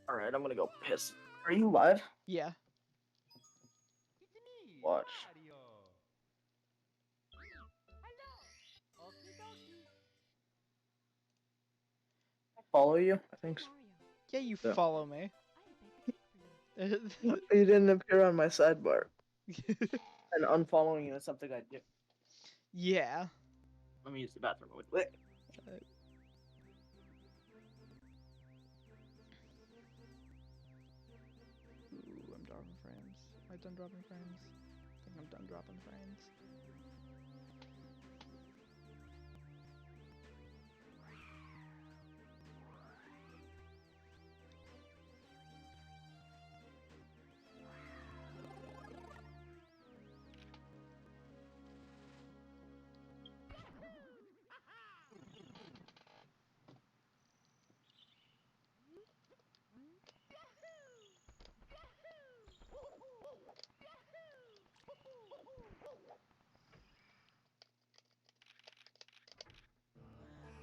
Alright, I'm gonna go piss. Are you live? Yeah. It's me, Watch. Mario. Hello. Okie dokie. Follow you? I think so. Mario, Yeah, you Yeah. follow me. I have a treat for you. You didn't appear on my sidebar. And unfollowing you is something I do. Yeah. Let me use the bathroom really quick. Ooh, I'm dropping frames. Am I done dropping frames? I think I'm done dropping frames.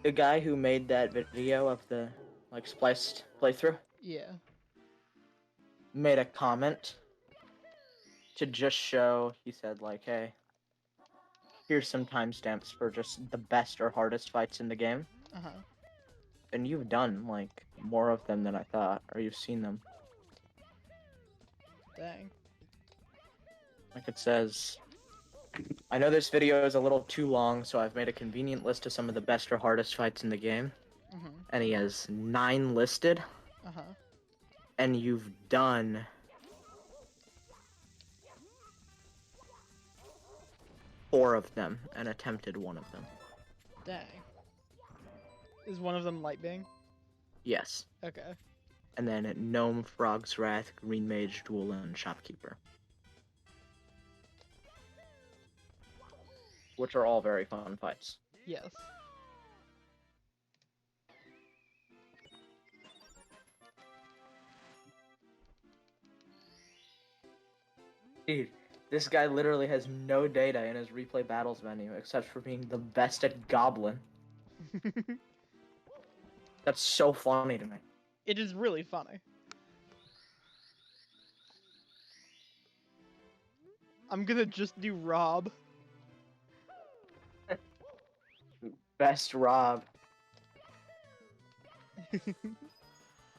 The guy who made that video of the like spliced playthrough Yeah. made a comment to just show. He said like, "Hey, here's some timestamps for just the best or hardest fights in the game." Uh-huh. And you've done like more of them than I thought, or you've seen them. Dang. Like it says, I know this video is a little too long, so I've made a convenient list of some of the best or hardest fights in the game. Mm-hmm. And he has 9 listed, Uh-huh. and you've done 4 of them and attempted 1 of them. Dang. Is one of them Lightbang? Yes. Okay. And then Gnome, Frog's Wrath, Green Mage, Duel, and Shopkeeper. Which are all very fun fights. Yes. Dude, this guy literally has no data in his replay battles menu except for being the best at Goblin. That's so funny to me. It is really funny. I'm gonna just do Rob. Best Rob.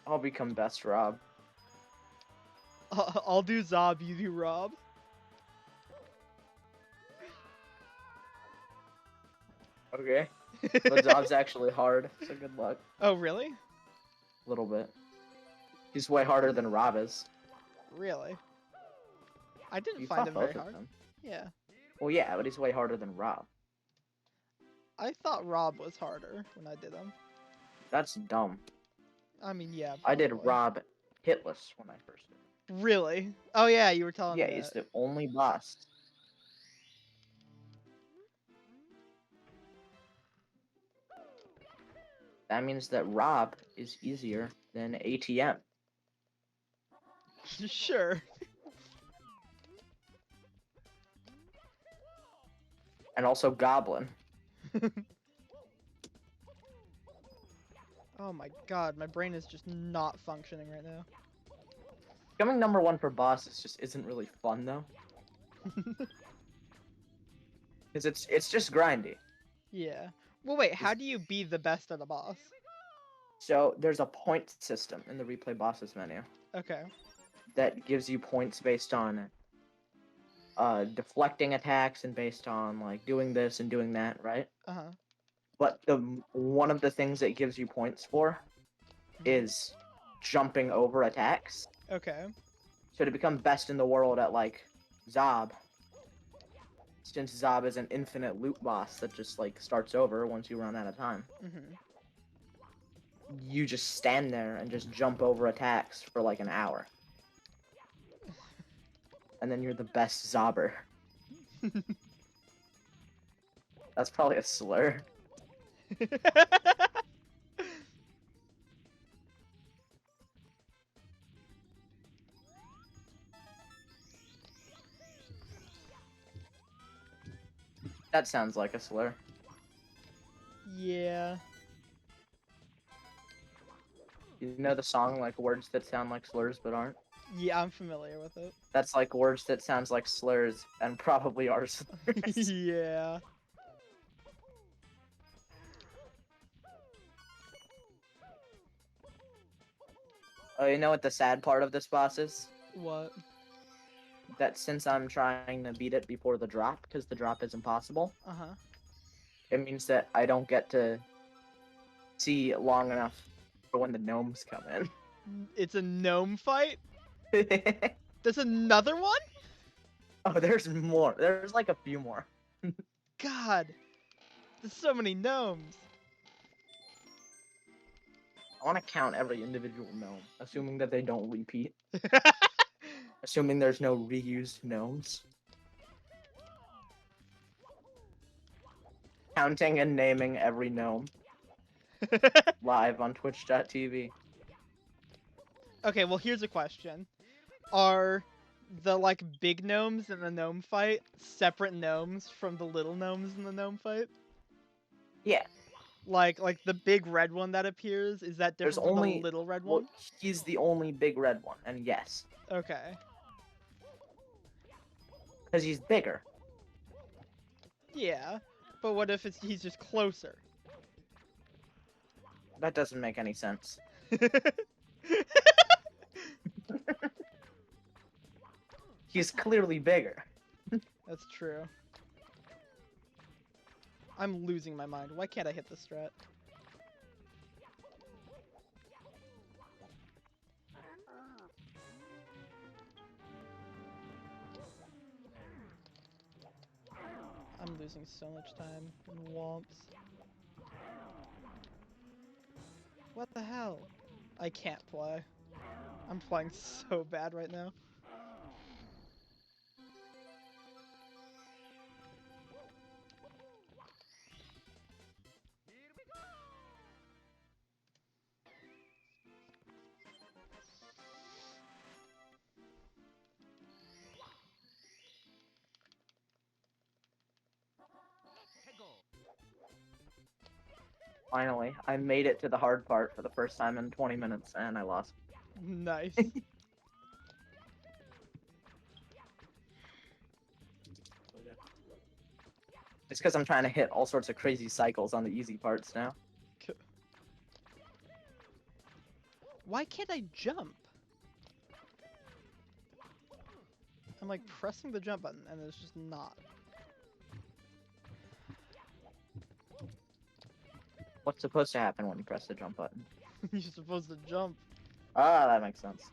I'll become best Rob. I'll do Zob, you do Rob. Okay. But Zob's actually hard, so good luck. Oh, really? A little bit. He's way harder than Rob is. Really? I didn't You find fought him very both of hard. them. Yeah. Well, yeah, but he's way harder than Rob. I thought Rob was harder when I did him. That's dumb. I mean, yeah, I did probably. Rob hitless when I first did it. Really? Oh yeah, you were telling Yeah, me he's that. the only boss. That means that Rob is easier than ATM. Sure. And also Goblin. Oh my god, my brain is just not functioning right now. Becoming number 1 for bosses just isn't really fun though. Because it's just grindy. Yeah. Well, wait, how do you be the best at a boss? So there's a point system in the replay bosses menu Okay. that gives you points based on deflecting attacks and based on like doing this and doing that, right? Uh-huh. But one of the things it gives you points for is jumping over attacks. Okay. So to become best in the world at like Zob, since Zob is an infinite loot boss that just like starts over once you run out of time, you just stand there and just jump over attacks for like an hour. And then you're the best Zobber. That's probably a slur. That sounds like a slur. Yeah. You know the song like words that sound like slurs but aren't? Yeah, I'm familiar with it. That's like words that sounds like slurs and probably are slurs. Yeah. Oh, you know what the sad part of this boss is? What? That since I'm trying to beat it before the drop, because the drop is impossible, Uh-huh. it means that I don't get to see long enough for when the gnomes come It's a gnome fight? in. There's another one? Oh, there's more. There's like a few more. God. There's so many gnomes. I want to count every individual gnome, assuming that they don't repeat. Assuming there's no reused gnomes. Counting and naming every gnome live on twitch.tv. Okay, well here's a question. Are the like big gnomes in the gnome fight separate gnomes from the little gnomes in the gnome fight? Yeah, Like the big red one that appears, is that there's different from only the little red well, one? he's the only big red one, and yes, Okay. because he's bigger. Yeah. But what if he's just closer? That doesn't make any sense. He's clearly bigger. That's true. I'm losing my mind. Why can't I hit the strat? I'm losing so much time in womps. What the hell? I can't play. I'm playing so bad right now. Finally, I made it to the hard part for the first time in 20 minutes, and I lost. Nice. It's because I'm trying to hit all sorts of crazy cycles on the easy parts now. Why can't I jump? I'm like pressing the jump button and it's just not. What's supposed to happen when you press the jump button? You're supposed to jump. Ah, that makes sense.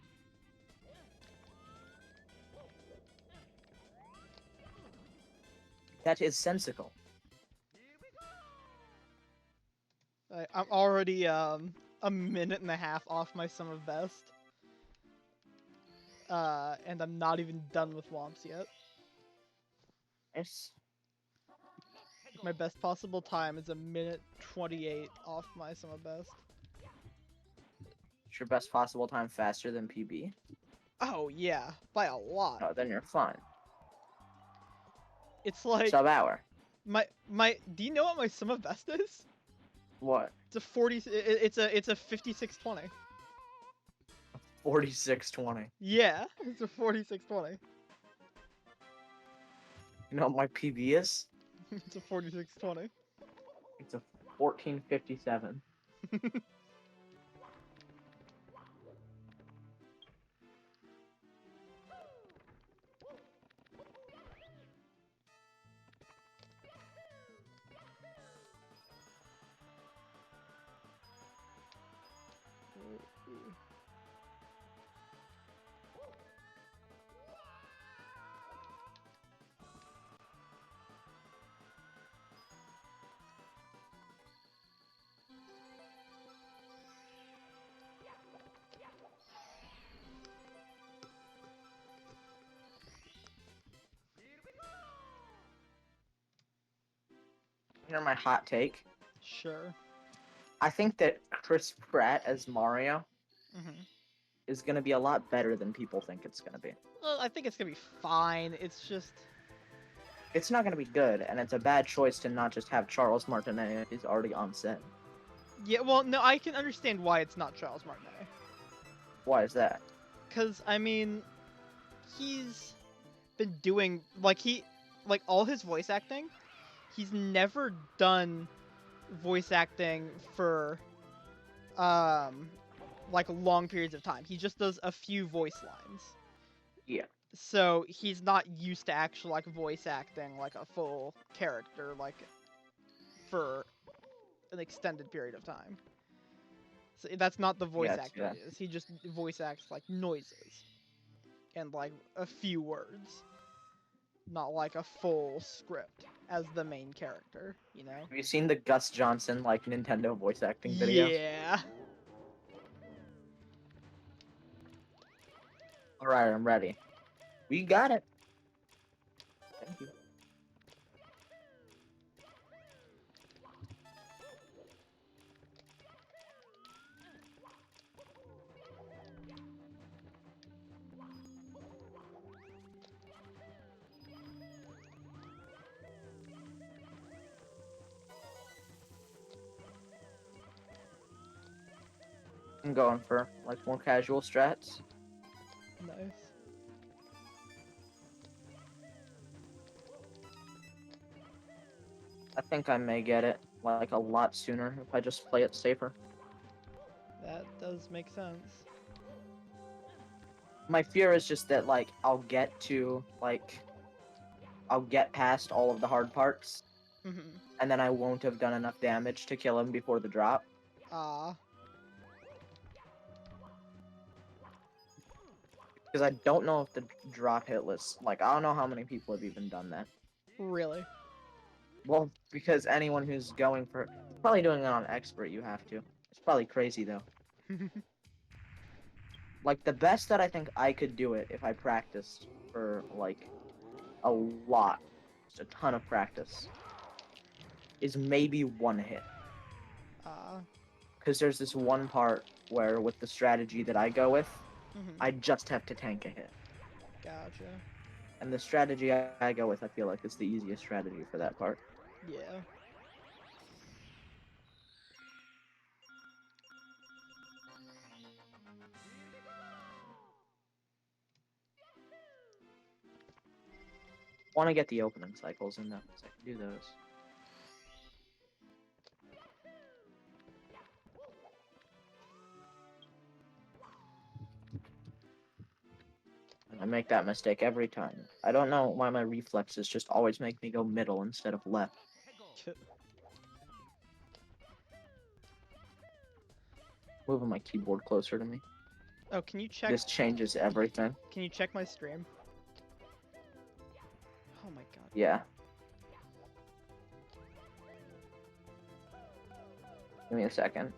That is sensical. I'm already a minute and a half off my sum of best. And I'm not even done with Womps yet. Nice. My best possible time is a minute 28 off my sum of best. Is your best possible time faster than PB? Oh yeah, by a lot. Oh, then you're fine. It's like Sub hour. my do you know what my sum of best is? What? It's a 40 it's a 5620. 4620. Yeah, it's a 4620. You know what my PB is? It's a 4620. It's a 1457. Hear my hot take. Sure. I think that Chris Pratt as Mario Mhm. is going to be a lot better than people think it's going to be. Well, I think it's gonna be fine. It's just It's not going to be good, and it's a bad choice to not just have Charles Martinet. He's already on set. Yeah, well, no, I can understand why it's not Charles Martinet. Why is that? Cause I mean, he's been doing like all his voice acting. He's never done voice acting for like long periods of time. He just does a few voice lines. Yeah. So he's not used to actual like voice acting like a full character like for an extended period of time. So that's not the voice Yes, actor yeah. he is. He just voice acts like noises and like a few words, not like a full script as the main character, you know? Have you seen the Gus Johnson like Nintendo voice acting video? Yeah. All right, I'm ready. We got it. Thank you. I'm going for like more casual strats. Nice. I think I may get it like a lot sooner if I just play it safer. That does make sense. My fear is just that like I'll get past all of the hard parts Mhm. and then I won't have done enough damage to kill him before the drop. Ah. Because I don't know if the drop hit list, like, I don't know how many people have even done that. Really? Well, because anyone who's going for, probably doing it on expert, you have to. It's probably crazy though. Like, the best that I think I could do it if I practiced for, like, a lot, just a ton of practice, is maybe one hit. Ah. Because there's this one part where, with the strategy that I go with, Mhm. I just have to tank a hit. Gotcha. And the strategy I go with, I feel like, is the easiest strategy for that part. Yeah. Want to get the opening cycles in them, so I can do those. I make that mistake every time. I don't know why my reflexes just always make me go middle instead of left. Moving my keyboard closer to me. Oh, can you check? This changes everything. Can you check my stream? Oh my god. Yeah. Give me a second.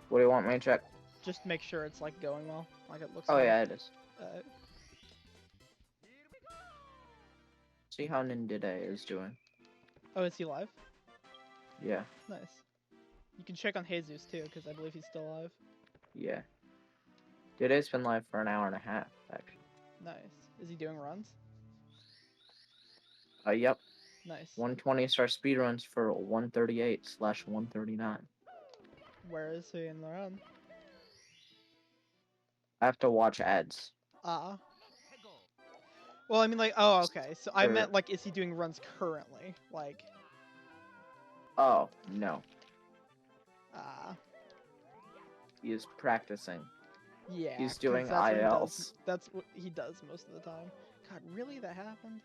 What do you want me to check? Just make sure it's like going well, like it looks. Oh well. yeah, it is. Uh, See how Nindide is doing. oh, is he live? Yeah. Nice. You can check on Jesus too, because I believe he's still alive. Yeah. Today's been live for an hour and a half, actually. Nice. Is he doing runs? Yep. Nice. 120 star speedruns for 138/139. Where is he in the run? I have to watch ads. Ah. Well, I mean, like, oh, okay. So I Or- meant, like, is he doing runs currently? Like, Oh, no. ah. He is practicing. Yeah. He's 'cause doing that's what he does. ILs. That's what he does most of the time. God, really? That happened?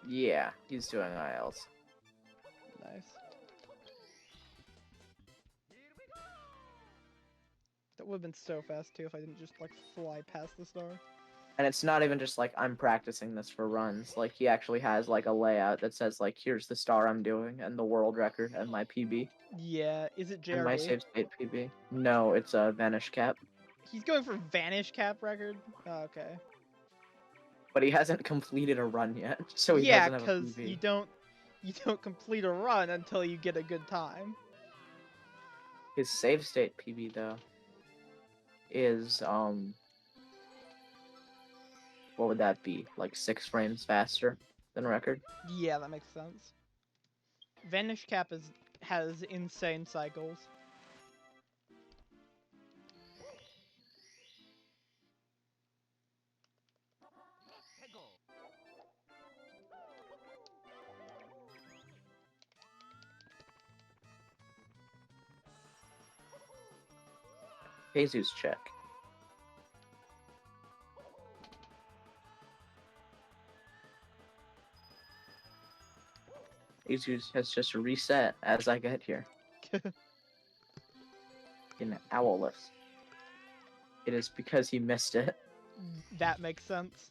Yeah, he's doing ILs. Nice. That would have been so fast too if I didn't just like fly past the star. And it's not even just like I'm practicing this for runs. Like he actually has like a layout that says like here's the star I'm doing and the world record and my PB Yeah, is it and my JRD? save state PB. No, it's a Vanish Cap, He's going for Vanish Cap record? Oh, okay. but he hasn't completed a run yet, so he Yeah, doesn't have a because PB. you don't complete a run until you get a good time. His save state PB though is what would that be? Like 6 frames faster than record? Yeah, that makes sense. Vanish Cap has insane cycles. Peggle. Jesus check. Jesus has just reset as I get here. In Owless. It is because he missed it. That makes sense.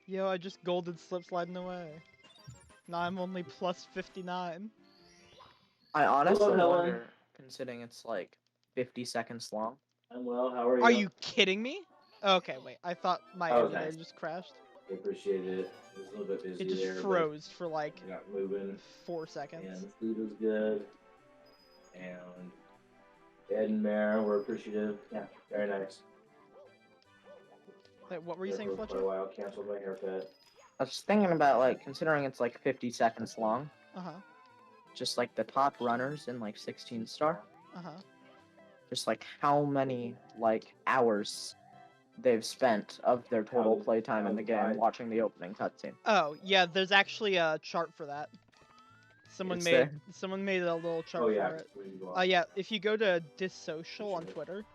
Yo, I just golden slip sliding away. Now I'm only plus 59. I honestly Hello, Helen. wonder, considering it's like 50 seconds long. I'm well. How are you? Are you kidding me? Okay, wait. I thought my That was emulator nice. just crashed. I appreciate it. It was a little bit busy It just there, froze for like but I got moving, 4 seconds. and the food was good. And Ed and Mare were appreciative. Yeah, very nice. Wait, what were you There saying, for quite Fletcher? a while. Canceled my haircut. I was thinking about like considering it's like 50 seconds long, Uh-huh. just like the top runners in like 16 star, Uh-huh. just like how many like hours they've spent of their total How- playtime in how the game wide? watching the opening cutscene. Oh, yeah, there's actually a chart for that. Someone Is made there? someone made a little chart Oh yeah. for it. we can go on. Yeah, if you go to Dissocial on Sure. Twitter,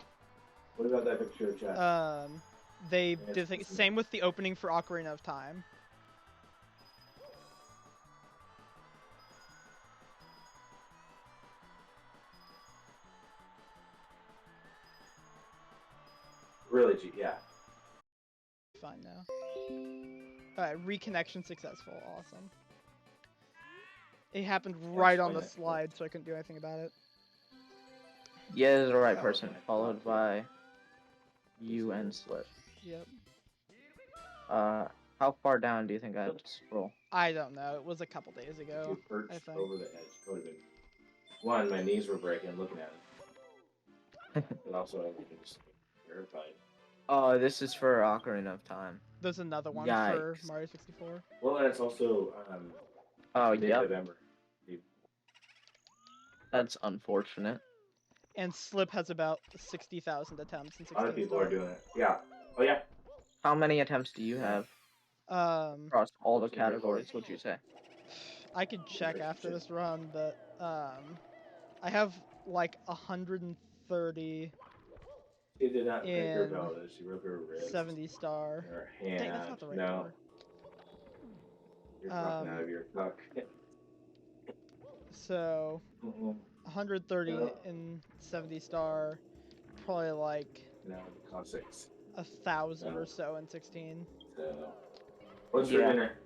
What about that picture of chat? they Yeah, did the it's- same with the opening for Ocarina of Time. Really, yeah. Fine now. Alright, reconnection successful. Awesome. It happened right on the fine. slide, so I couldn't do anything about it. Yeah, is the right Oh, person, okay. followed by you and Slip. Yep. How far down do you think I have to scroll? I don't know. It was a couple days ago. You perched I think. over the edge. Would have been. One, my knees were breaking looking at it. And also, I was just terrified. Oh, this is for Ocarina of Time. There's another one for Yikes. Mario 64. Well, and it's also Oh, yep. mid-November. That's unfortunate. And Slip has about 60,000 attempts in A lot 16 of people are star. doing it. Yeah. Oh yeah. How many attempts do you have across all the categories, would you say? I could check after this run, but I have like 130 She did not break her In pelvis. She broke her wrist. 70 star. Her hand. Dang, that's not the right no. number. You're talking out of your cock. So 130 No. in 70 star, probably like No, cost 6. 1,000 No. or so in 16. So, what's your Yeah. dinner?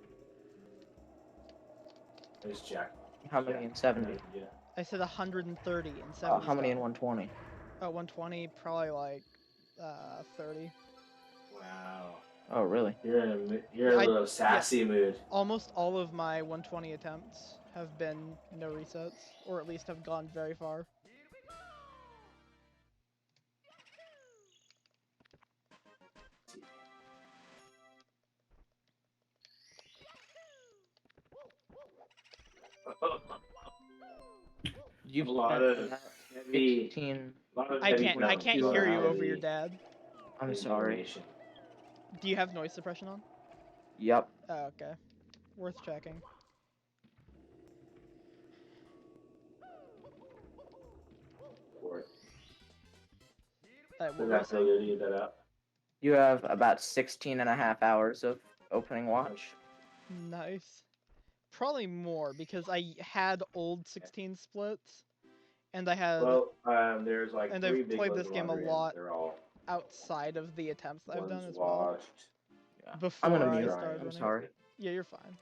Just check. How many in 70? Yeah. I said 130 in 70. How many in star. 120? Oh, 120, probably like 30. Wow. Oh, really? You're in a I- little sassy mood. Almost all of my 120 attempts have been no resets, or at least have gone very far. You've A lot spent of that heavy. 15. I can't hear you over your dad. I'm sorry. information. Do you have noise suppression on? Yep. Oh, okay. Worth checking. For it. What Does were you that feel saying? good to get that up? You have about 16 and a half hours of opening watch. Nice. Probably more, because I had old 16 splits, and I had Well, there's like and 3 I've big played loads this of game a laundry, and lot they're all outside of the attempts that I've done one's as well. washed. Yeah. Before I'm gonna I mute. started I'm running. sorry. Yeah, you're fine.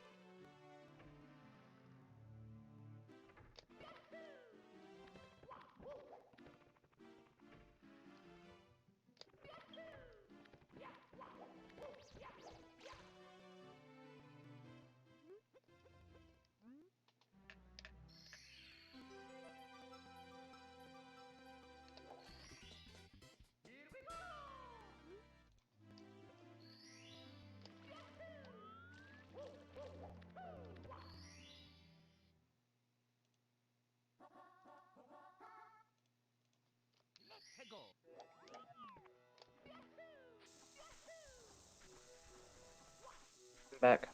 I'm back.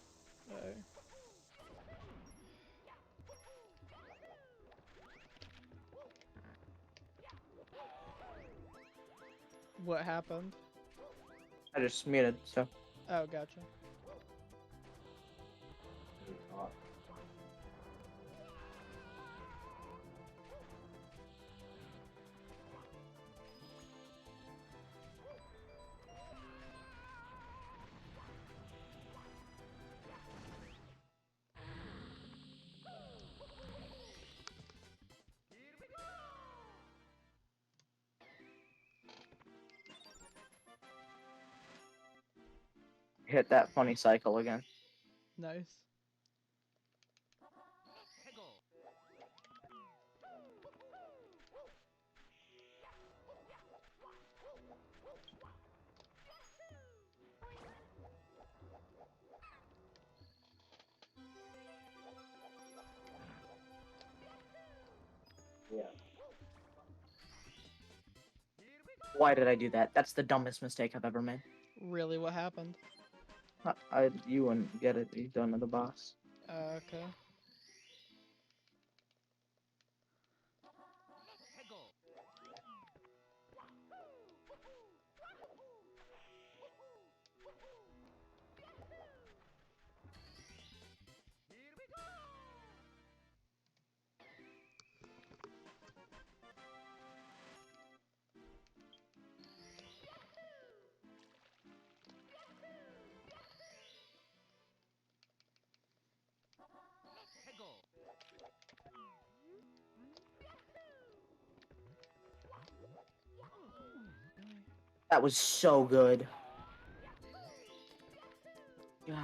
What happened? I just muted, so. Oh, gotcha. Hit that funny cycle again. Nice. Yeah. Why did I do that? That's the dumbest mistake I've ever made. Really, what happened? You wouldn't get it. You don't know the boss. Okay. That was so good. God.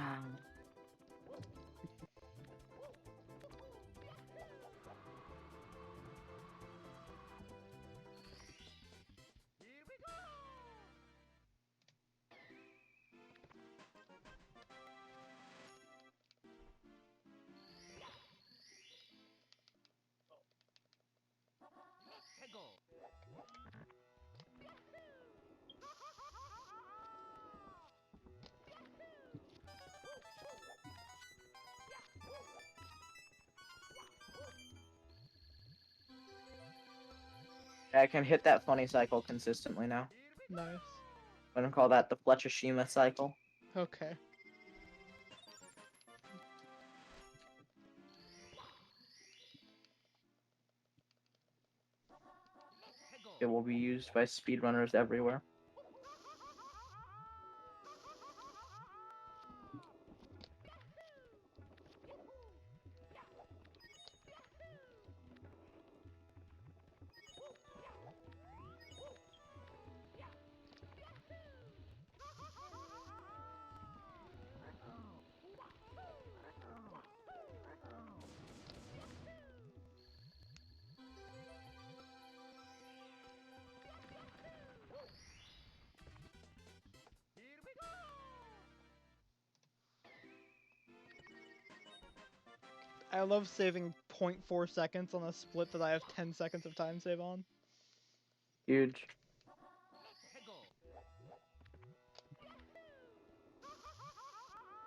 I can hit that funny cycle consistently now. Nice. I'm gonna call that the Fletchishima cycle. Okay. It will be used by speedrunners everywhere. I love saving 0.4 seconds on a split that I have 10 seconds of time save on. Huge.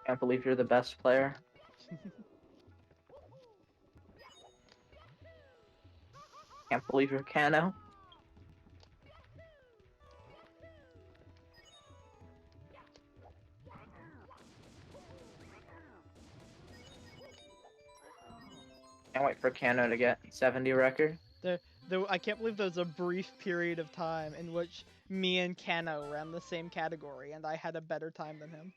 Can't believe you're the best player. Can't believe you're Kano. Can't wait for Kano to get 70 record. I can't believe there was a brief period of time in which me and Kano ran the same category and I had a better time than him.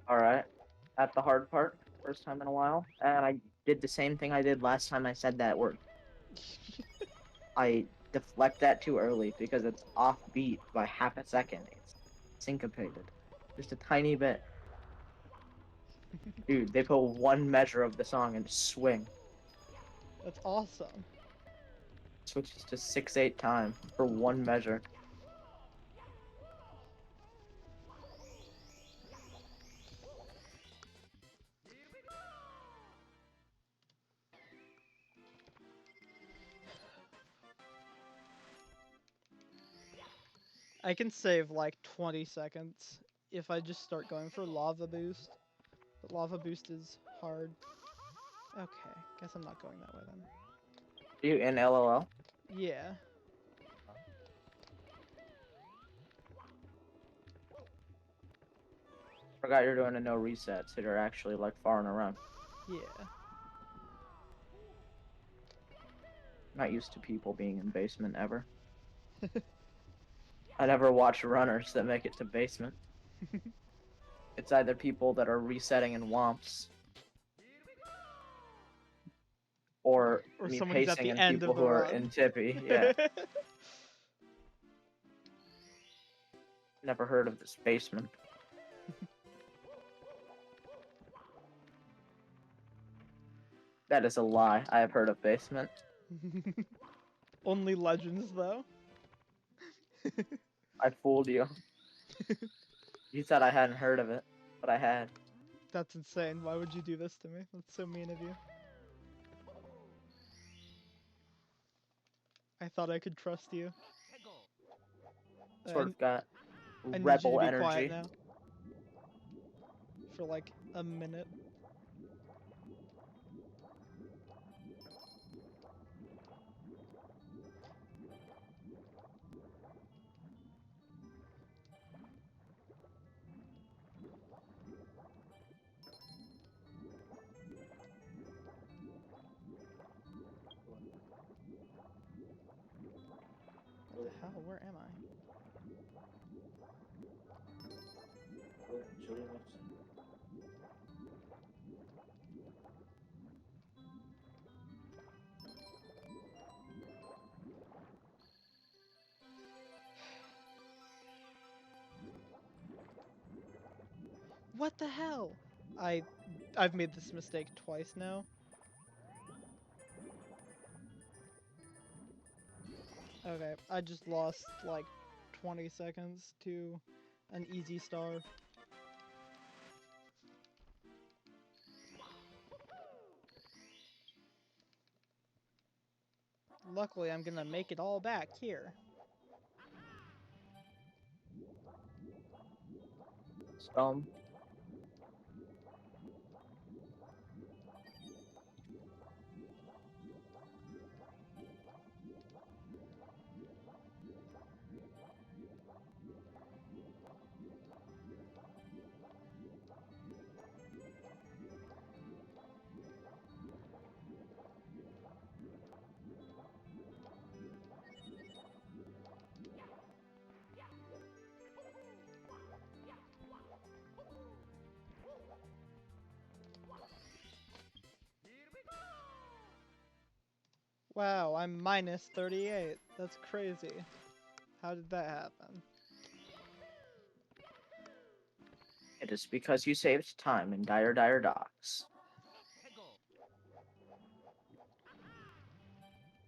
Alright. At the hard part. First time in a while. And I did the same thing I did last time I said that word. I deflect that too early because it's off beat by half a second. It's syncopated. Just a tiny bit. Dude, they put one measure of the song and swing. That's awesome. switches to 6-8 time for one measure. I can save like 20 seconds if I just start going for Lava Boost. But Lava Boost is hard. Okay, guess I'm not going that way then. You in LOL? Yeah. Forgot you're doing a no reset, so you're actually like far and around. Yeah. Not used to people being in basement ever. I never watch runners that make it to basement. It's either people that are resetting in Womps, or Or me someone who's at pacing the and end people of the who are run. in Tippy. Yeah, never heard of this basement. That is a lie. I have heard of basement. Only legends though. I fooled you. You said I hadn't heard of it, but I had. That's insane. Why would you do this to me? That's so mean of you. I thought I could trust you. Sort of got I need you to rebel be energy. quiet now. For like a minute. What the hell? Where am I? What the hell? I've made this mistake twice now. Okay, I just lost like 20 seconds to an easy star. Luckily, I'm gonna make it all back here. Scum. Wow, I'm minus 38. That's crazy. How did that happen? It is because you saved time in Dire Docks.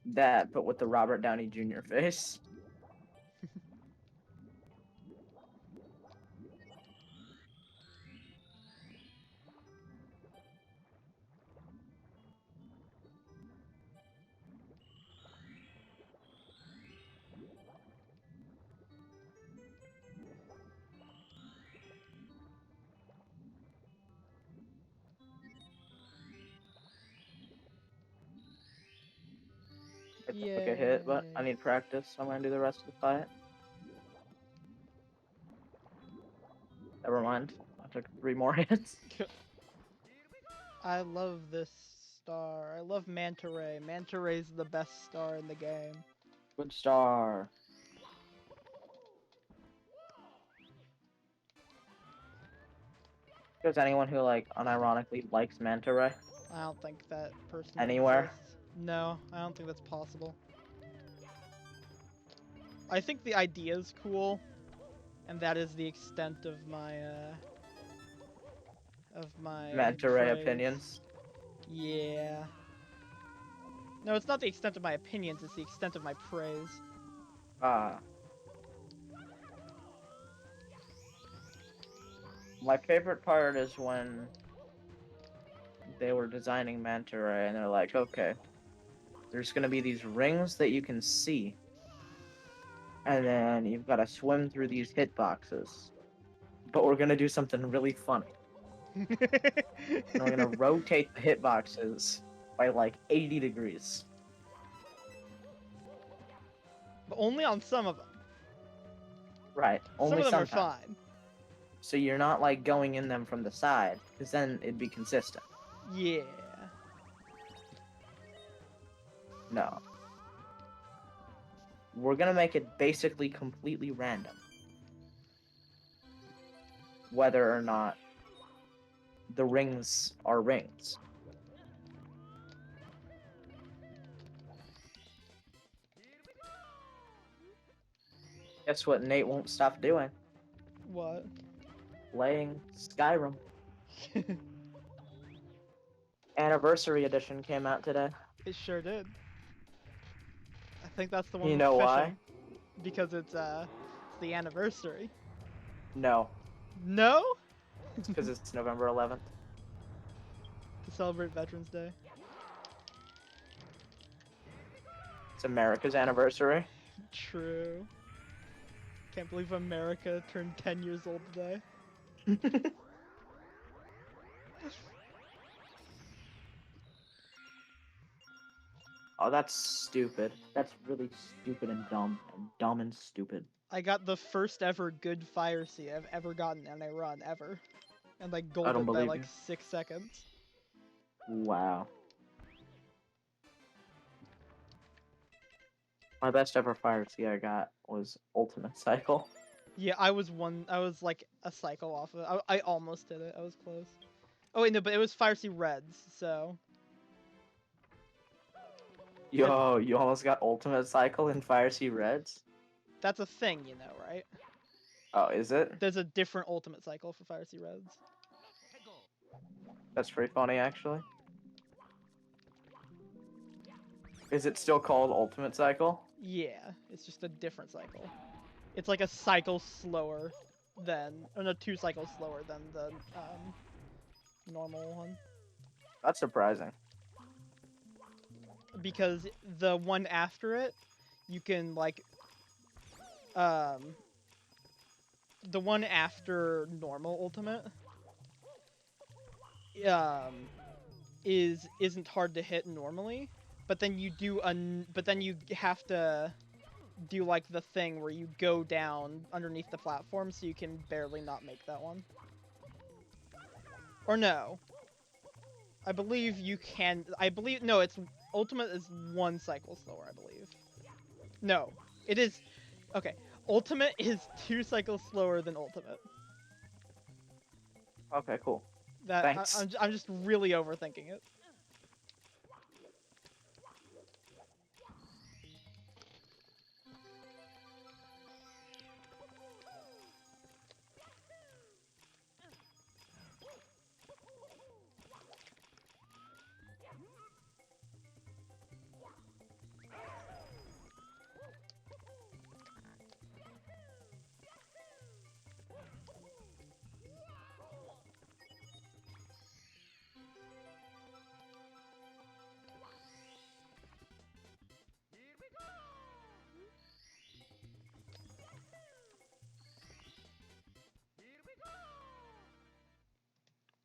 That, but with the Robert Downey Jr. face. I took a hit, but I need practice, so I'm gonna do the rest of the fight. Never mind. I took 3 more hits. I love this star. I love Manta Ray. Manta Ray's the best star in the game. Good star. There's anyone who like unironically likes Manta Ray? I don't think that person Anywhere? exists. No, I don't think that's possible. I think the idea is cool, and that is the extent of my Manta Ray praise. opinions. Yeah. No, it's not the extent of my opinions, it's the extent of my praise. Ah. My favorite part is when they were designing Manta Ray and they're like, okay, there's gonna be these rings that you can see. And then you've got to swim through these hitboxes. But we're gonna do something really funny. And we're gonna rotate the hitboxes by like 80 degrees. But only on some of them. Right. Some Only of them are sometimes. fine. So you're not like going in them from the side, because then it'd be consistent. Yeah. No. We're gonna make it basically completely random. Whether or not the rings are rings. Guess what Nate won't stop doing? What? Playing Skyrim. Anniversary Edition came out today. It sure did. I think that's the one You with know fishing. why? Because it's the anniversary. No, No? because it's November 11th. To celebrate Veterans Day. It's America's anniversary. True. Can't believe America turned 10 years old today. Oh, that's stupid. That's really stupid and dumb. And dumb and stupid. I got the first ever good Fire Sea I've ever gotten in a run, ever. And like don't golden by believe like you. 6 seconds. Wow. My best ever Fire Sea I got was Ultimate Cycle. Yeah, I was like a cycle off of it. I almost did it. I was close. Oh wait, no, but it was Fire Sea Reds, so. Yo, you almost got Ultimate Cycle in Fire Sea Reds? That's a thing, you know, right? Oh, is it? There's a different Ultimate Cycle for Fire Sea Reds. That's pretty funny, actually. Is it still called Ultimate Cycle? Yeah, it's just a different cycle. It's like a cycle slower than, or no, 2 cycles slower than the normal one. That's surprising. Because the one after it, you can like, the one after normal ultimate, isn't hard to hit normally, but then you do but then you have to do like the thing where you go down underneath the platform, so you can barely not make that one. Or no. I believe you can. No, it's ultimate is 1 cycle slower, I believe. No, it is. Okay, ultimate is 2 cycles slower than ultimate. Okay, cool. That Thanks. I'm just really overthinking it.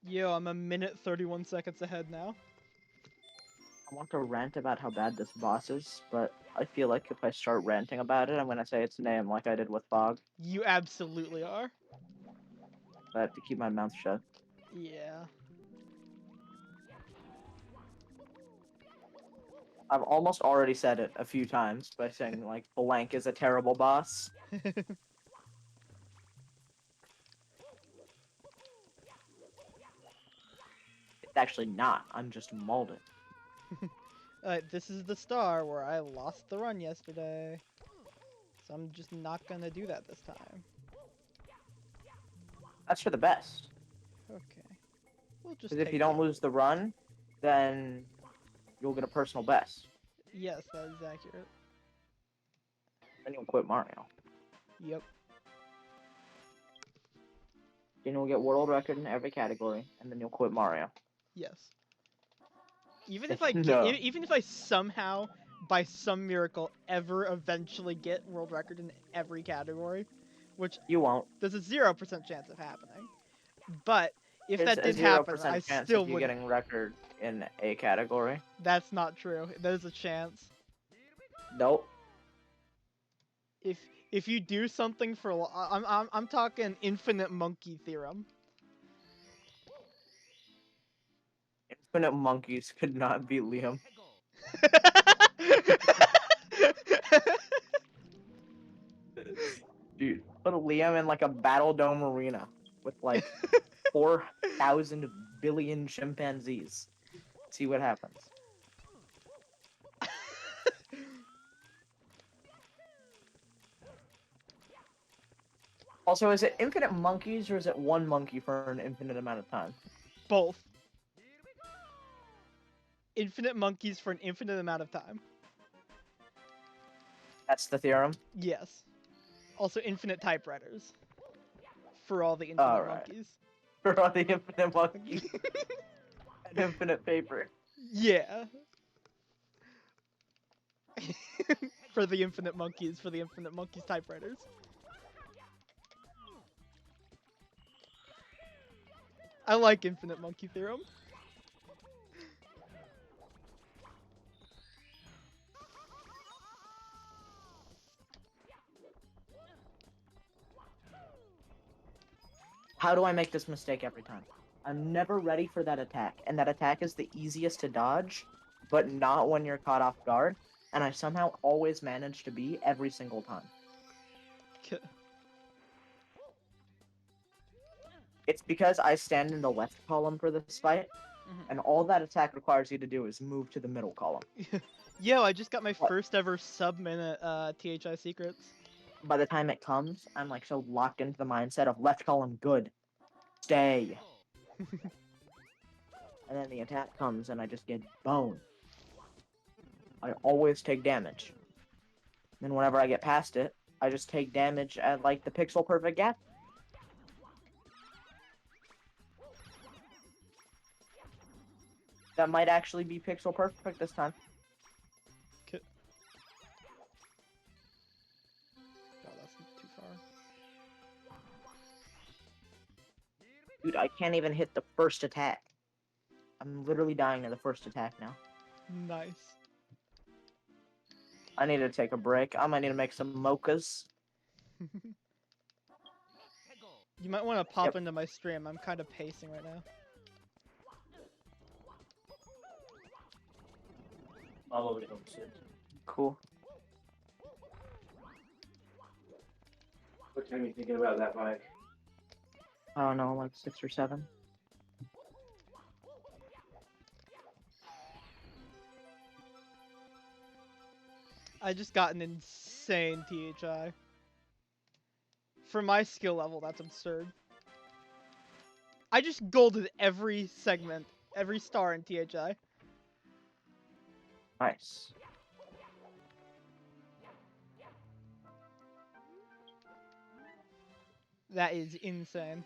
Yo, I'm a minute 31 seconds ahead now. I want to rant about how bad this boss is, but I feel like if I start ranting about it, I'm gonna say its name like I did with Fog. You absolutely are. I have to keep my mouth shut. Yeah. I've almost already said it a few times by saying, like, blank is a terrible boss. It's actually not. I'm just Malden. This is the star where I lost the run yesterday. So I'm just not gonna do that this time. That's for the best. Okay. We'll just Because if take you don't it. lose the run, then you'll get a personal best. Yes, that is accurate. Then you'll quit Mario. Yep. Then you'll get world record in every category, and then you'll quit Mario. Yes. Even if I No. even if I somehow, by some miracle, ever eventually get world record in every category, which You won't. there's a 0% chance of happening. But if There's that a did happen, 0% I chance still of you wouldn't. getting record in a category. That's not true. There's a chance. Nope. If you do something for I'm talking infinite monkey theorem. Infinite monkeys could not beat Liam. Dude, put Liam in like a battle dome arena with like 4,000 billion chimpanzees. See what happens. Also, is it infinite monkeys or is it one monkey for an infinite amount of time? Both. Infinite monkeys for an infinite amount of time. That's the theorem. Yes. Also infinite typewriters. For all the infinite Alright. monkeys. For all the infinite monkeys and infinite paper. Yeah. For the infinite monkeys typewriters. I like infinite monkey theorem. How do I make this mistake every time? I'm never ready for that attack, and that attack is the easiest to dodge, but not when you're caught off guard, and I somehow always manage to be every single time. It's because I stand in the left column for this fight, and all that attack requires you to do is move to the middle column. Yo, I just got my What? first ever sub-minute THI secrets. By the time it comes, I'm like so locked into the mindset of left column good. Stay. And then the attack comes and I just get boned. I always take damage. Then whenever I get past it, I just take damage at like the pixel perfect gap. That might actually be pixel perfect this time. God, that's too far. Dude, I can't even hit the first attack. I'm literally dying to the first attack now. Nice. I need to take a break. I might need to make some mochas. You might want to pop Yep. into my stream. I'm kind of pacing right now. All over the shit. Cool. What time are you thinking about that bike? I don't know, like 6 or 7. I just got an insane THI. For my skill level, that's absurd. I just golded every segment, every star in THI. Nice. That is insane.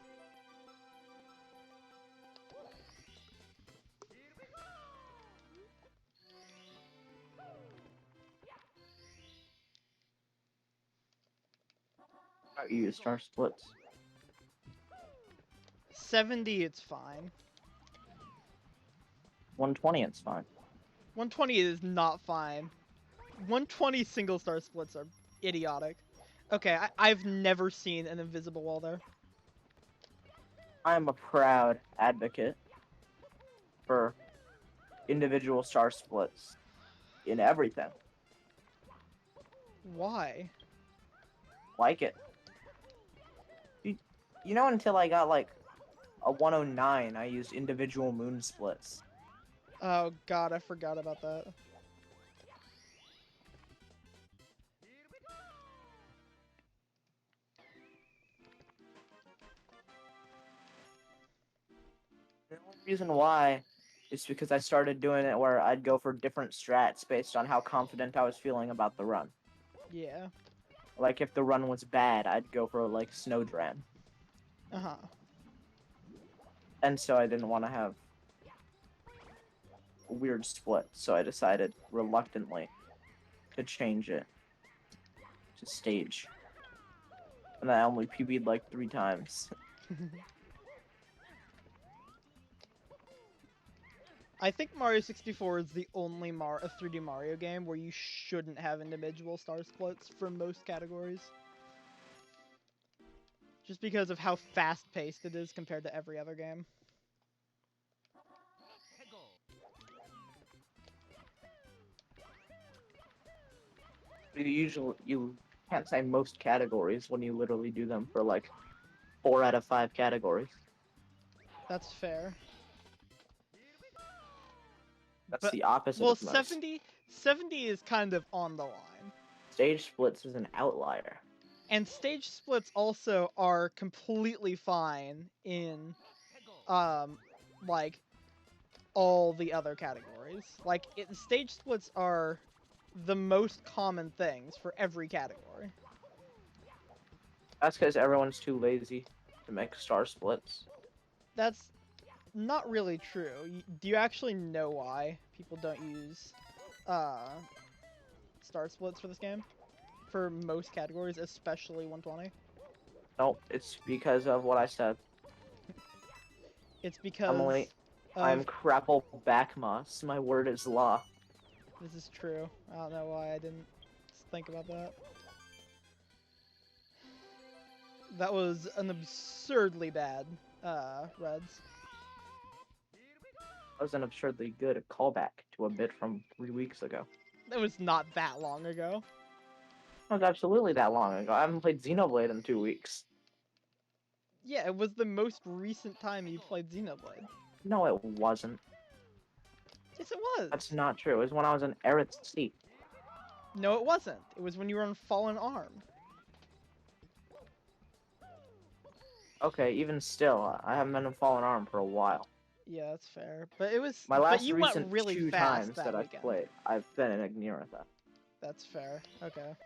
You use star splits. 70, it's fine. 120, it's fine. 120 is not fine. 120 single star splits are idiotic. Okay, I've never seen an invisible wall there. I'm a proud advocate for individual star splits in everything. Why? Like it. You know, until I got like a 109, I used individual moon splits. Oh god, I forgot about that. The only reason why is because I started doing it where I'd go for different strats based on how confident I was feeling about the run. Yeah. Like if the run was bad, I'd go for like Snowdram. Uh-huh. And so I didn't want to have a weird split, so I decided reluctantly to change it to stage. And I only PB'd like 3 times. I think Mario 64 is the only a 3D Mario game where you shouldn't have individual star splits for most categories. Just because of how fast-paced it is compared to every other game. You can't say most categories when you literally do them for like 4 out of 5 categories. That's fair. That's But- the opposite Well, of most. 70 is kind of on the line. Stage splits is an outlier. And stage splits also are completely fine in, like, all the other categories. Like, stage splits are the most common things for every category. That's because everyone's too lazy to make star splits. That's not really true. Do you actually know why people don't use star splits for this game? For most categories, especially 120? Nope, it's because of what I said. It's because Emily, of... I'm Crapple Backmoss. My word is law. This is true. I don't know why I didn't think about that. That was an absurdly bad, Reds. That was an absurdly good callback to a bit from 3 weeks ago. That was not that long ago. That was absolutely that long ago. I haven't played Xenoblade in 2 weeks. Yeah, it was the most recent time you played Xenoblade. No, it wasn't. Yes, it was. That's not true. It was when I was in Aerith Sea. No, it wasn't. It was when you were on Fallen Arm. Okay, even still, I haven't been in Fallen Arm for a while. Yeah, that's fair. But it was. My but last you recent went really 2 fast times that that I've weekend. played, I've been in Igniritha. That's fair. Okay.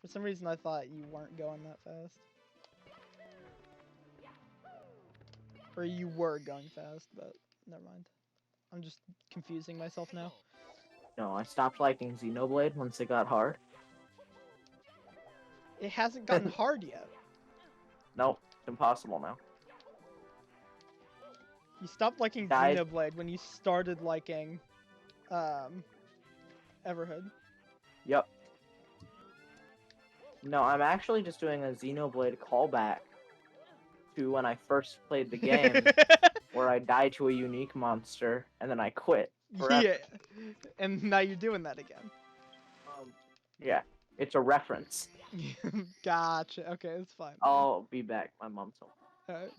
For some reason, I thought you weren't going that fast. Or you were going fast, but never mind. I'm just confusing myself now. No, I stopped liking Xenoblade once it got hard. It hasn't gotten hard yet. Nope, it's impossible now. You stopped liking Guys- Xenoblade when you started liking, Everhood. Yep. No, I'm actually just doing a Xenoblade callback to when I first played the game, where I die to a unique monster, and then I quit forever. Yeah. And now you're doing that again. Yeah, it's a reference. Gotcha. Okay, it's fine. I'll be back. My mom's home. Alright.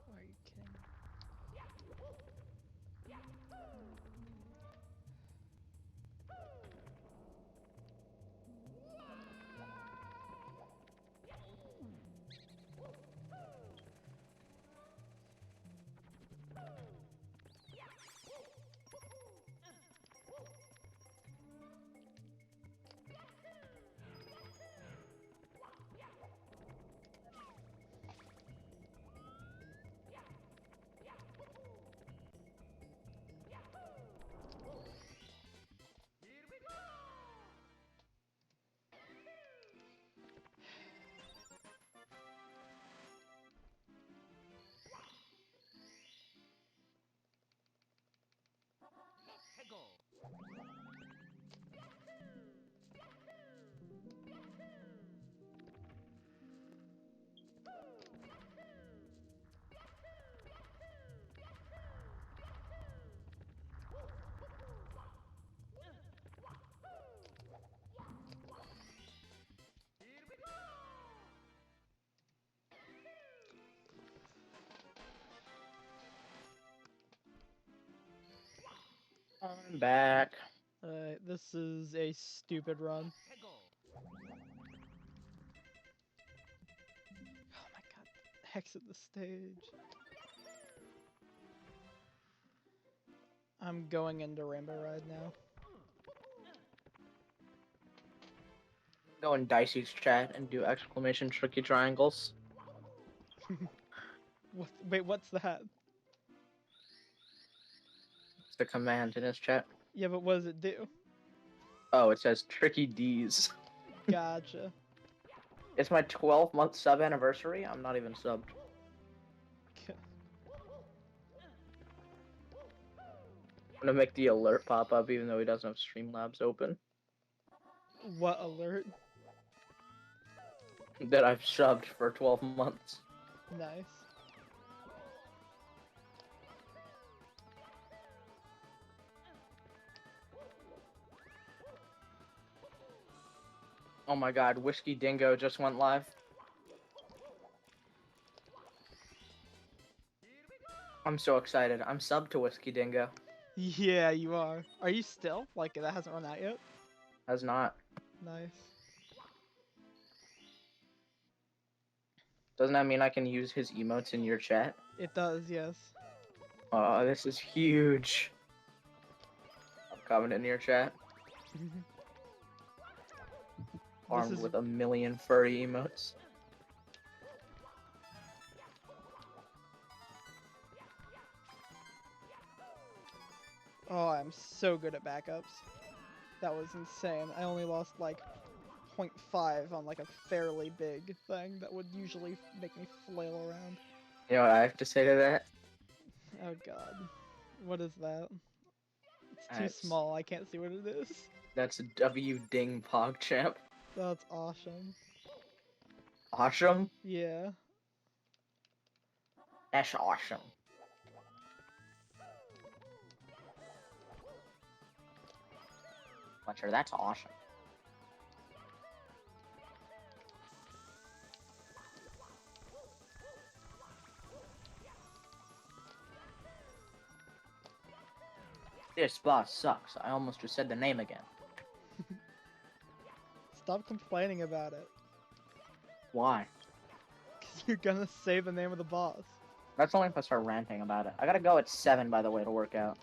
Are you kidding? I'm back. This is a stupid run. Oh my god. Exit the stage. I'm going into Rainbow Ride now. Go in Dicey's chat and do exclamation tricky triangles. What? Wait, what's that? It's the command in his chat. Yeah, but what does it do? Oh, it says tricky D's. Gotcha. It's my 12-month sub anniversary. I'm not even subbed. I'm gonna make the alert pop up even though he doesn't have Streamlabs open. What alert? That I've subbed for 12 months. Nice. Oh my god, Whiskey Dingo just went live. I'm so excited. I'm subbed to Whiskey Dingo. Yeah, you are. Are you still? Like, that hasn't run out yet? Has not. Nice. Doesn't that mean I can use his emotes in your chat? It does, yes. Oh, this is huge. I'm coming in your chat. Armed is- with a million furry emotes. Oh, I'm so good at backups. That was insane. I only lost like 0.5 on like a fairly big thing that would usually make me flail around. You know what I have to say to that? Oh god. What is that? It's too That's- small, I can't see what it is. That's W Ding PogChamp. That's awesome. Awesome? Yeah. That's awesome. Fletcher, that's awesome. This boss sucks. I almost just said the name again. Stop complaining about it. Why? Cause you're gonna say the name of the boss. That's only if I start ranting about it. I gotta go at 7, by the way, to work out.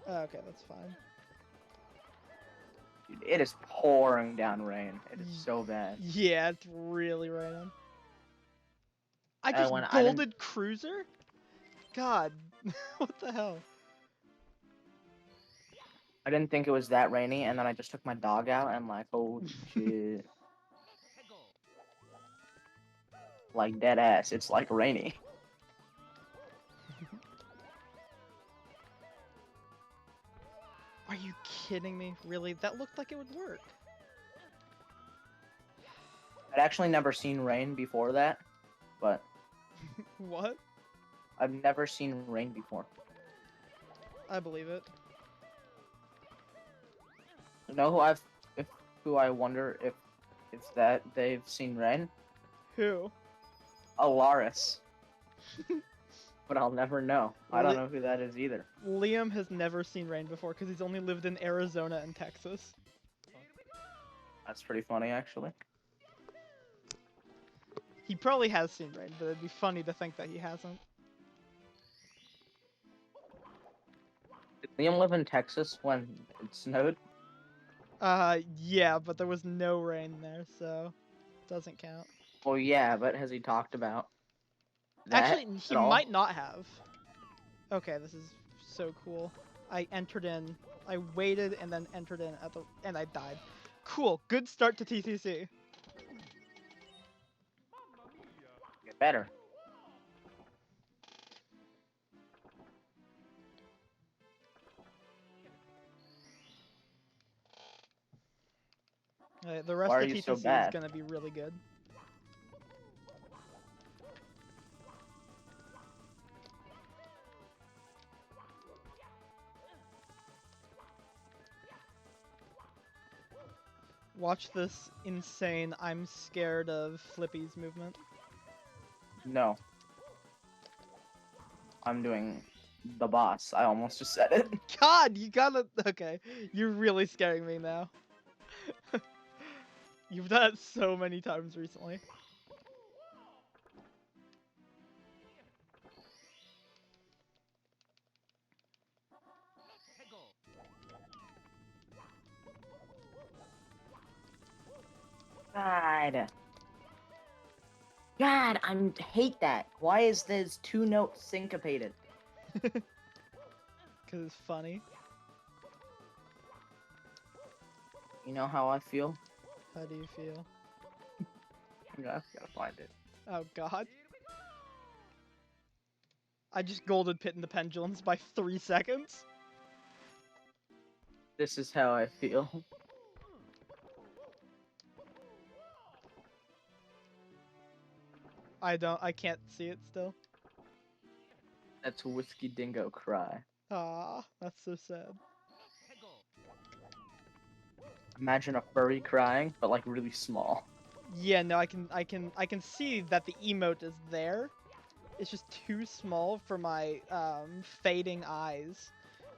Oh, okay, that's fine. Dude, it is pouring down rain. It is so bad. Yeah, it's really raining. I And just when I didn't- golded Cruiser? God, what the hell? I didn't think it was that rainy, and then I just took my dog out, and like, oh shit, like dead ass. It's like rainy. Are you kidding me? Really? That looked like it would work. I'd actually never seen rain before that, but What? I've never seen rain before. I believe it. You know who I wonder if that they've seen rain? Who? Alaris. But I'll never know. I don't Li- know who that is either. Liam has never seen rain before because he's only lived in Arizona and Texas. That's pretty funny, actually. He probably has seen rain, but it'd be funny to think that he hasn't. Did Liam live in Texas when it snowed? Yeah, but there was no rain there, so doesn't count. Well, yeah, but has he talked about that Actually, he at all? might not have. Okay, this is so cool. I waited and then entered in and I died. Cool, good start to TCC. Get better. The rest Why are of you TCC so is bad? gonna be really good. Watch this insane I'm scared of Flippy's movement. No. I'm doing the boss. I almost just said it. God, you gotta... Okay, you're really scaring me now. You've done it so many times recently. God. God, I hate that. Why is this two notes syncopated? Because it's funny. You know how I feel? How do you feel? Yeah, I've gotta find it. Oh god. I just golden pit in the pendulums by 3 seconds. This is how I feel. I can't see it still. That's a Whiskey Dingo cry. Ah, that's so sad. Imagine a furry crying, but like really small. Yeah, no, I can see that the emote is there. It's just too small for my fading eyes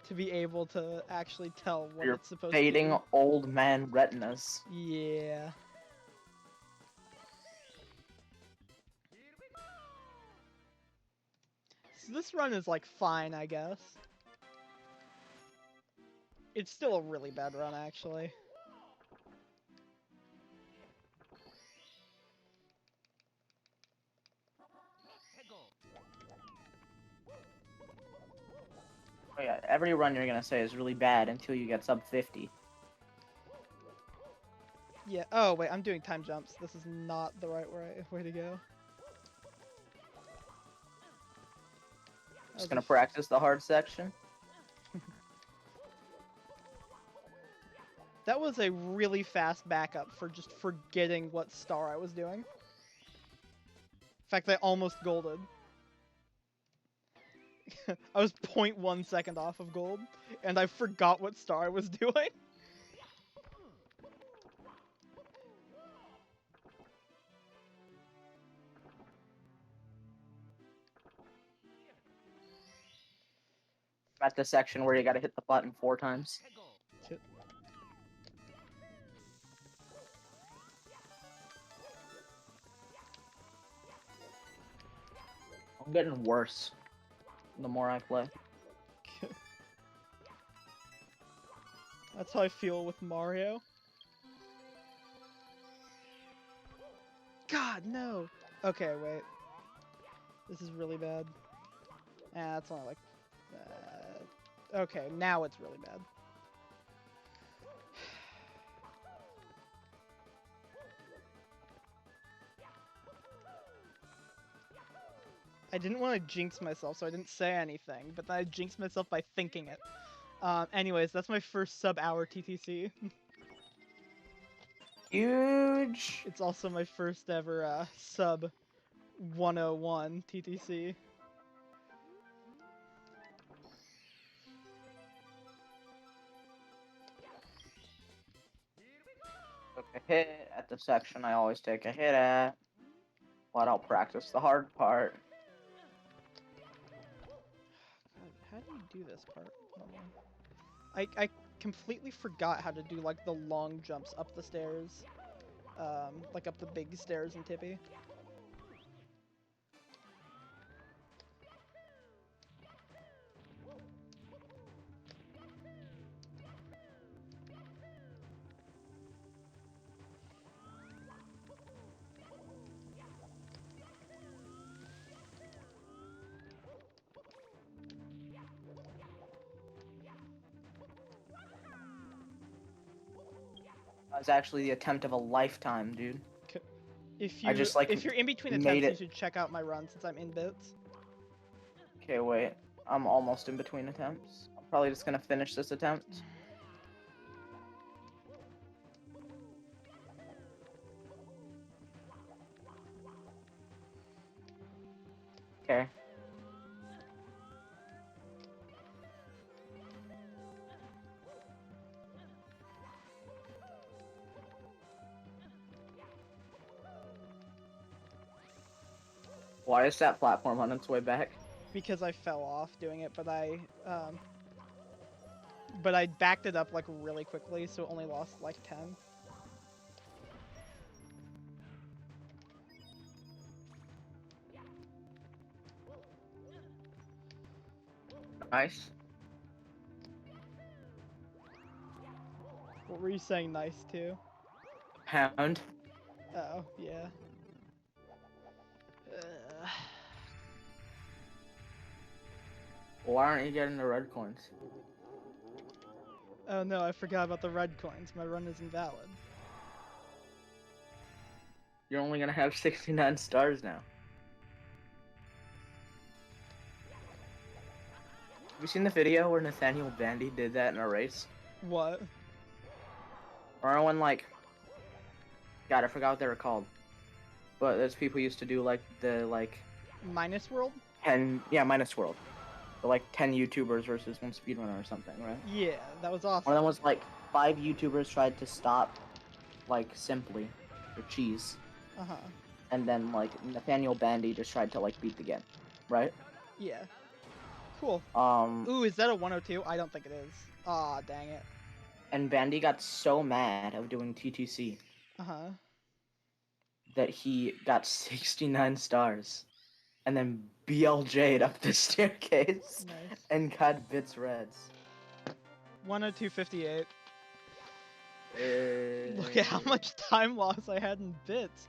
to be able to actually tell what Your it's supposed fading to old man retinas. be. Yeah. So this run is like fine, I guess. It's still a really bad run, actually. Oh yeah, every run you're gonna say is really bad until you get sub 50. Yeah. Oh wait, I'm doing time jumps. This is not the right way to go. Just gonna practice the hard section. That was a really fast backup for just forgetting what star I was doing. In fact, I almost golded. I was 0.1 second off of gold, and I forgot what star I was doing. I'm at the section where you gotta hit the button 4 times. Shit. I'm getting worse the more I play. That's how I feel with Mario. God, no! Okay, wait. This is really bad. That's only like... okay, now it's really bad. I didn't want to jinx myself, so I didn't say anything, but then I jinxed myself by thinking it. Anyways, that's my first sub-hour TTC. Huge. It's also my first ever sub 101 TTC. Took a hit at the section I always take a hit at. But I'll practice the hard part. God, how do you do this part? Hold on. I completely forgot how to do like the long jumps up the stairs. Like up the big stairs in Tippy. That was actually the attempt of a lifetime, dude. If I you just, like, if you're in between made attempts, you it- should check out my run since I'm in bits. Okay, wait. I'm almost in between attempts. I'm probably just gonna finish this attempt. Okay. Why is that platform on its way back? Because I fell off doing it, but I backed it up like really quickly, so it only lost like 10. Nice. What were you saying nice to? Pound. Oh, yeah. Ugh. Why aren't you getting the red coins? Oh no, I forgot about the red coins. My run is invalid. You're only gonna have 69 stars now. Have you seen the video where Nathaniel Bandy did that in a race? What? Or when, like... God, I forgot what they were called. But those people used to do, like, the, like... Minus World? 10... Yeah, Minus World. The, like, 10 YouTubers versus one speedrunner or something, right? Yeah, that was awesome. One of them was, like, 5 YouTubers tried to stop, like, Simply, or Cheese. Uh-huh. And then, like, Nathaniel Bandy just tried to, like, beat the game. Right? Yeah. Cool. Um... Ooh, is that a 102? I don't think it is. Aw, dang it. And Bandy got so mad of doing TTC Uh-huh. that he got 69 stars. And then BLJ'd up the staircase Nice. and got bits reds. 102.58. Look at how much time loss I had in bits.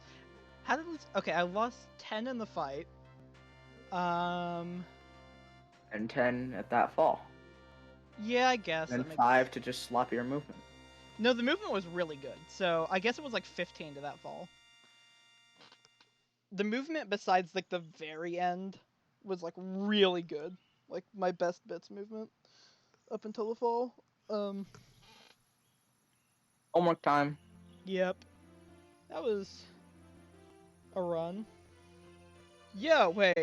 How did this... Okay, I lost 10 in the fight. And 10 at that fall. Yeah, I guess. And that makes- 5 to just sloppier movement. No, the movement was really good. So I guess it was like 15 to that fall. The movement besides like the very end was like really good. Like my best bits movement up until the fall. Homework time. Yep. That was a run. Yeah, wait.